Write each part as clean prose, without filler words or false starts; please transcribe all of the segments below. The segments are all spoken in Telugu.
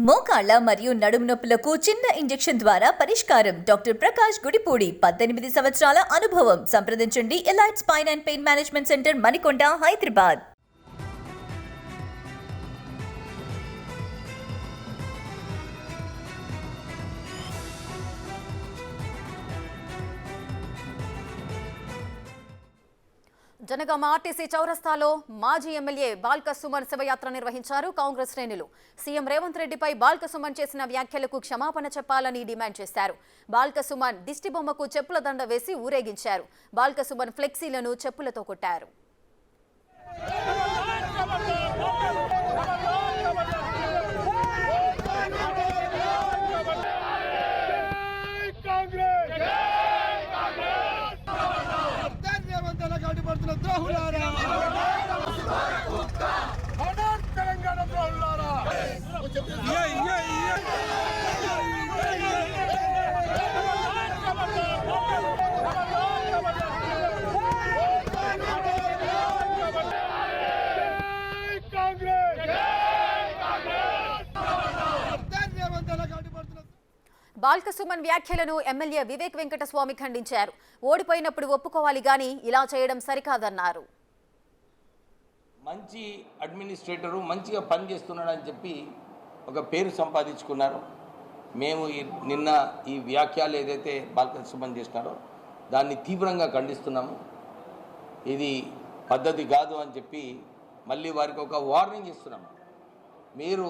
మోకాళ్ళ మరియు నడుము నొప్పులకు చిన్న ఇంజెక్షన్ ద్వారా పరిష్కారం. డాక్టర్ ప్రకాష్ గుడిపూడి, 18 సంవత్సరాల అనుభవం. సంప్రదించండి. Elite Spine and Pain Management Centre, Manikonda, Hyderabad. Janagama RTC చౌరస్తాలో మాజీ ఎమ్మెల్యే బాల్క సుమన్ శివయాత్ర నిర్వహించారు కాంగ్రెస్ శ్రేణులు. సీఎం రేవంత్ రెడ్డిపై బాల్క సుమన్ చేసిన వ్యాఖ్యలకు క్షమాపణ చెప్పాలని డిమాండ్ చేశారు. బాల్క సుమన్ దిష్టిబొమ్మకు చెప్పుల దండ వేసి ఊరేగించారు. బాల్క సుమన్ ఫ్లెక్సీలను చెప్పులతో కొట్టారు. బాల్క సుమన్ వ్యాఖ్యలను ఎమ్మెల్యే వివేక్ వెంకటస్వామి ఖండించారు. ఓడిపోయినప్పుడు ఒప్పుకోవాలి గాని ఇలా చేయడం సరికాదన్నారు. మంచి అడ్మినిస్ట్రేటరు, మంచిగా పనిచేస్తున్నాడని చెప్పి ఒక పేరు సంపాదించుకున్నారు. మేము నిన్న ఈ వ్యాఖ్యలు ఏదైతే బాల్క సుమన్ చేసినారో దాన్ని తీవ్రంగా ఖండిస్తున్నాము. ఇది పద్ధతి కాదు అని చెప్పి మళ్ళీ వారికి ఒక వార్నింగ్ ఇస్తున్నాము. మీరు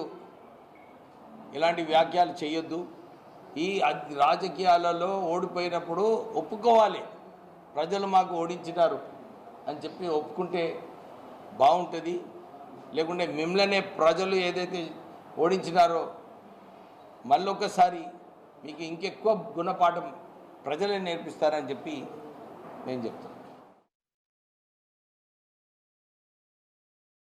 ఇలాంటి వ్యాఖ్యలు చేయొద్దు. ఈ రాజకీయాలలో ఓడిపోయినప్పుడు ఒప్పుకోవాలి. ప్రజలు మాకు ఓడించినారు అని చెప్పి ఒప్పుకుంటే బాగుంటుంది. లేకుంటే మిమ్మల్నే ప్రజలు ఏదైతే ఓడించినారో మళ్ళొకసారి మీకు ఇంకెక్కువ గుణపాఠం ప్రజలే నేర్పిస్తారని చెప్పి నేను చెప్తాను.